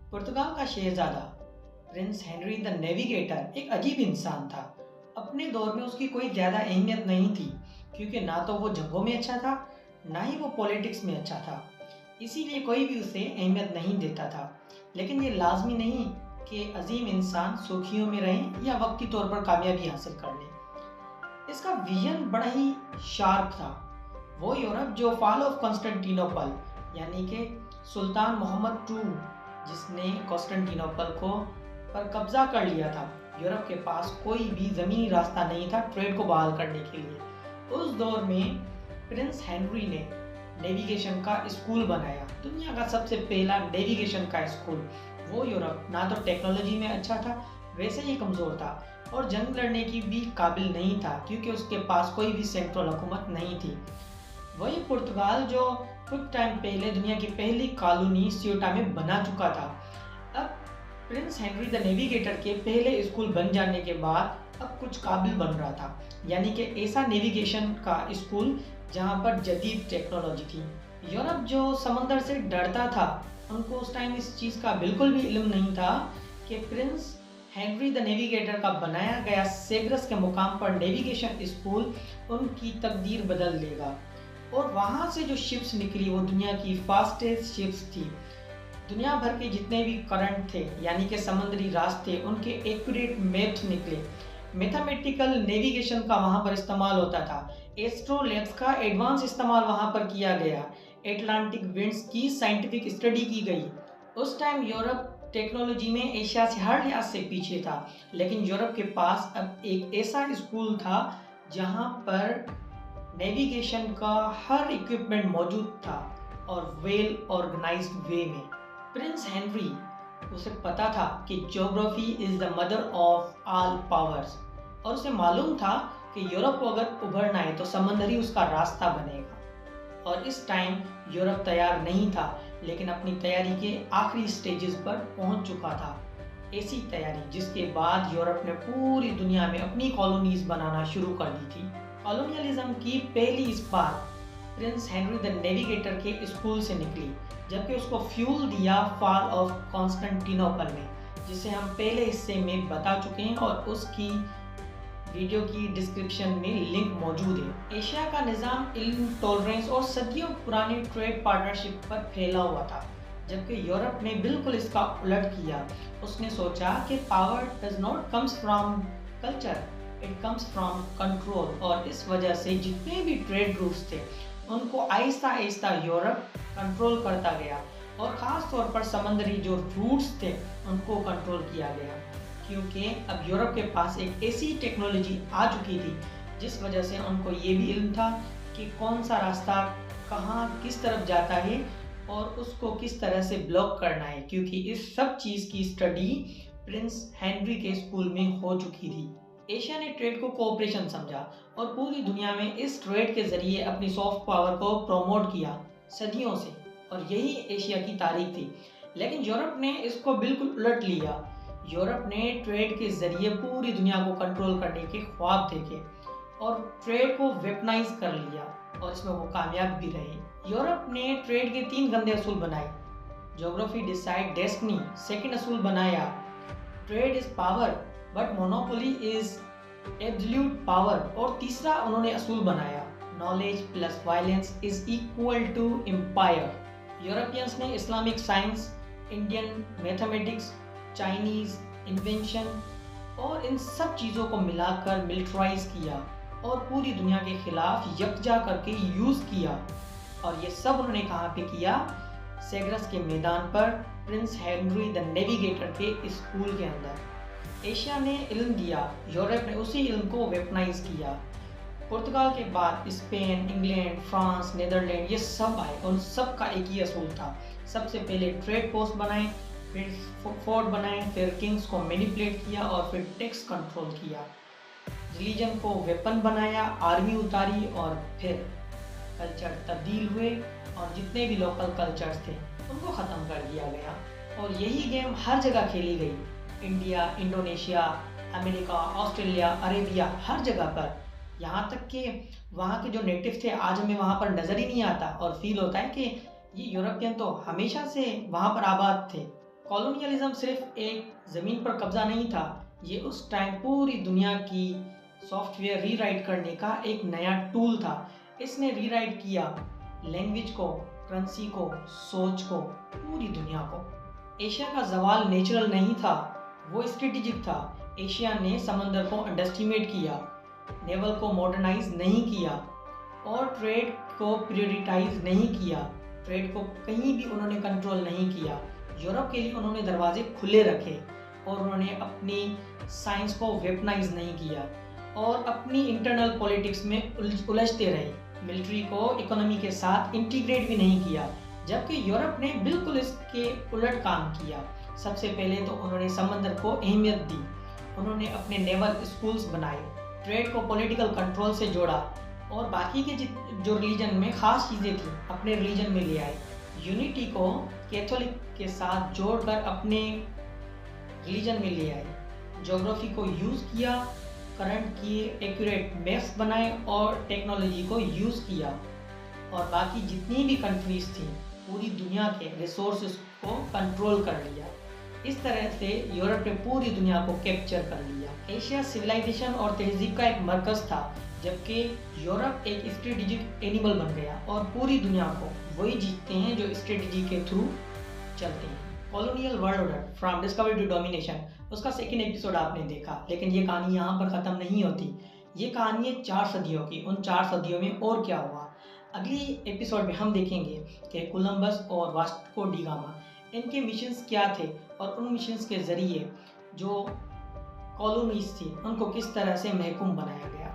पुर्तगाल का शहजादा Prince Henry the navigator एक अजीब इंसान था। अपने दौर में उसकी कोई ज़्यादा अहमियत नहीं थी, क्योंकि ना तो वो जंगों में अच्छा था, ना ही वो पॉलिटिक्स में अच्छा था। इसीलिए कोई भी उसे अहमियत नहीं देता था। लेकिन ये लाजमी नहीं कि अजीम इंसान सुर्खियों में रहें या वक्ती तौर पर कामयाबी हासिल कर लें। इसका विजन बड़ा ही शार्प था। वो यूरोप जो फॉल ऑफ कॉन्स्टेंटिनोपल यानी कि सुल्तान मोहम्मद टू, जिसने कॉन्स्टेंटिनोपल को पर कब्जा कर लिया था। यूरोप के पास कोई भी ज़मीनी रास्ता नहीं था ट्रेड को बहाल करने के लिए। उस दौर में प्रिंस हेनरी ने नेविगेशन का स्कूल बनाया, दुनिया का सबसे पहला नेविगेशन का स्कूल। वो यूरोप ना तो टेक्नोलॉजी में अच्छा था, वैसे ही कमज़ोर था, और जंग लड़ने की भी काबिल नहीं था, क्योंकि उसके पास कोई भी सेंट्रल हुकूमत नहीं थी। वही पुर्तगाल जो कुछ टाइम पहले दुनिया की पहली कॉलोनी सियोटा में बना चुका था। अब प्रिंस हेनरी द नेविगेटर के पहले स्कूल बन जाने के बाद अब कुछ काबिल बन रहा था, यानी कि ऐसा नेविगेशन का स्कूल जहां पर जदीद टेक्नोलॉजी थी। यूरोप जो समंदर से डरता था, उनको उस टाइम इस चीज़ का बिल्कुल भी इल्म नहीं था कि प्रिंस हेनरी द नेविगेटर का बनाया गया सेग्रस के मुकाम पर नेविगेशन स्कूल उनकी तकदीर बदल देगा। और वहाँ से जो शिप्स निकली वो दुनिया की फास्टेस्ट शिप्स थी। दुनिया भर के जितने भी करंट थे, यानी कि समुद्री रास्ते, उनके एक्यूरेट मैप्स निकले। मैथमेटिकल नेविगेशन का वहाँ पर इस्तेमाल होता था। एस्ट्रोलैब्स का एडवांस इस्तेमाल वहाँ पर किया गया। एटलांटिक विंड्स की साइंटिफिक स्टडी की गई। उस टाइम यूरोप टेक्नोलॉजी में एशिया से हर लिहाज से पीछे था, लेकिन यूरोप के पास अब एक ऐसा स्कूल था जहाँ पर नेविगेशन का हर इक्विपमेंट मौजूद था, और वेल ऑर्गेनाइज्ड वे में। प्रिंस हेनरी, उसे पता था कि geography is the mother of all powers, और उसे मालूम था कि यूरोप को अगर उभरना है तो समंदर ही उसका रास्ता बनेगा। और इस टाइम यूरोप तैयार नहीं था, लेकिन अपनी तैयारी के आखिरी स्टेजेस पर पहुंच चुका था। ऐसी तैयारी जिसके बाद यूरोप ने पूरी दुनिया में अपनी कॉलोनीज बनाना शुरू कर दी थी। कॉलोनियलिज्म की पहली इस्पात प्रिंस हेनरी द नेविगेटर के स्कूल से निकली, जबकि उसको फ्यूल दिया फॉल ऑफ कॉन्स्टेंटिनोपल ने, जिसे हम पहले हिस्से में बता चुके हैं और उसकी वीडियो की डिस्क्रिप्शन में लिंक मौजूद है। एशिया का निज़ाम इल्म, टॉलरेंस और सदियों पुरानी ट्रेड पार्टनरशिप पर फैला हुआ था, जबकि यूरोप ने बिल्कुल इसका उलट किया। उसने सोचा कि power does not comes from culture, it comes from control, और इस वजह से जितने भी ट्रेड रूट्स थे उनको आहिस्ता आहिस्ता यूरोप कंट्रोल करता गया, और ख़ास तौर पर समंदरी जो रूट्स थे उनको कंट्रोल किया गया, क्योंकि अब यूरोप के पास एक ऐसी टेक्नोलॉजी आ चुकी थी जिस वजह से उनको ये भी इल्म था कि कौन सा रास्ता कहाँ किस तरफ जाता है और उसको किस तरह से ब्लॉक करना है, क्योंकि इस सब चीज़ की स्टडी प्रिंस हेनरी के स्कूल में हो चुकी थी। एशिया ने ट्रेड को कोऑपरेशन समझा और पूरी दुनिया में इस ट्रेड के जरिए अपनी सॉफ्ट पावर को प्रमोट किया सदियों से, और यही एशिया की तारीख थी। लेकिन यूरोप ने इसको बिल्कुल उलट लिया। यूरोप ने ट्रेड के जरिए पूरी दुनिया को कंट्रोल करने के ख्वाब देखे और ट्रेड को वेपनाइज कर लिया, और इसमें वो कामयाब भी रहे। यूरोप ने ट्रेड के 3 गंदे असूल बनाए। ज्योग्राफी डिसाइड डेस्टिनी सेकंड असूल बनाया, trade is power but monopoly is absolute power, और तीसरा उन्होंने असूल बनाया, knowledge plus violence is equal to empire. Europeans ने Islamic science, Indian mathematics, Chinese invention और इन सब चीज़ों को मिलाकर मिलिट्राइज किया और पूरी दुनिया के खिलाफ यकजा करके यूज़ किया। और ये सब उन्होंने कहाँ पे किया? सेग्रस के मैदान पर, प्रिंस हेनरी द नेविगेटर के स्कूल के अंदर। एशिया ने इल्म दिया, यूरोप ने उसी इल्म को वेपनाइज किया। पुर्तगाल के बाद स्पेन, इंग्लैंड, फ्रांस, नीदरलैंड, ये सब आए, उन सब का एक ही असूल था। सबसे पहले ट्रेड पोस्ट बनाए, फिर फोर्ट बनाए, फिर किंग्स को मैनिपुलेट किया और फिर टैक्स कंट्रोल किया। रिलीजन को वेपन बनाया, आर्मी उतारी, और फिर कल्चर तब्दील हुए और जितने भी लोकल कल्चर्स थे उनको ख़त्म कर दिया गया। और यही गेम हर जगह खेली गई, India, Indonesia, America, Australia, Arabia, हर जगह पर। यहाँ तक कि वहाँ के जो नेटिव थे आज हमें वहाँ पर नज़र ही नहीं आता, और फील होता है कि ये यूरोपियन तो हमेशा से वहाँ पर आबाद थे। کالونیلزم صرف ایک زمین پر قبضہ نہیں تھا، یہ اس ٹائم پوری دنیا کی سافٹ ویئر ری رائٹ کرنے کا ایک نیا ٹول تھا۔ اس نے ری رائٹ کیا لینگویج کو، کرنسی کو، سوچ کو، پوری دنیا کو۔ ایشیا کا زوال نیچرل نہیں تھا، وہ اسٹریٹجک تھا۔ ایشیا نے سمندر کو انڈر اسٹیمیٹ کیا، نیول کو ماڈرنائز نہیں کیا اور ٹریڈ کو پریورٹائز نہیں کیا۔ ٹریڈ کو کہیں بھی انہوں نے کنٹرول نہیں کیا۔ یورپ کے لیے انہوں نے دروازے کھلے رکھے اور انہوں نے اپنی سائنس کو ویپنائز نہیں کیا اور اپنی انٹرنل پولیٹکس میں الجھتے رہے۔ ملٹری کو اکانومی کے ساتھ انٹیگریٹ بھی نہیں کیا، جبکہ یورپ نے بالکل اس کے الٹ کام کیا۔ سب سے پہلے تو انہوں نے سمندر کو اہمیت دی، انہوں نے اپنے نیول اسکولز بنائے، ٹریڈ کو پولیٹیکل کنٹرول سے جوڑا اور باقی کے جو ریلیجن میں خاص چیزیں تھیں اپنے ریلیجن میں لے آئے۔ یونٹی کو کیتھولک کے ساتھ جوڑ کر اپنے ریلیجن میں لے آئے۔ جغرافی کو یوز کیا، کرنٹ کی ایکوریٹ میپس بنائے اور ٹیکنالوجی کو یوز کیا اور باقی جتنی بھی کنٹریز تھیں پوری دنیا کے ریسورسز کو کنٹرول کر لیا۔ اس طرح سے یورپ نے پوری دنیا کو کیپچر کر لیا۔ ایشیا سویلائزیشن اور تہذیب کا ایک مرکز تھا، جبکہ یورپ ایک اسٹریٹجک اینیمل بن گیا اور پوری دنیا کو وہی جیتتے ہیں جو اسٹریٹجی کے تھرو چلتے ہیں۔ Colonial world order from discovery to domination, اس کا سیکنڈ ایپیسوڈ آپ نے دیکھا، لیکن یہ کہانی یہاں پر ختم نہیں ہوتی۔ یہ کہانی ہے 4 صدیوں کی، ان 4 صدیوں میں اور کیا ہوا۔ اگلی ایپیسوڈ میں ہم دیکھیں گے کہ کولمبس اور واسکو ڈی گاما ان کے مشنز کیا تھے اور ان مشنز کے ذریعے جو کالونیز تھی ان کو کس طرح سے محکوم بنایا گیا۔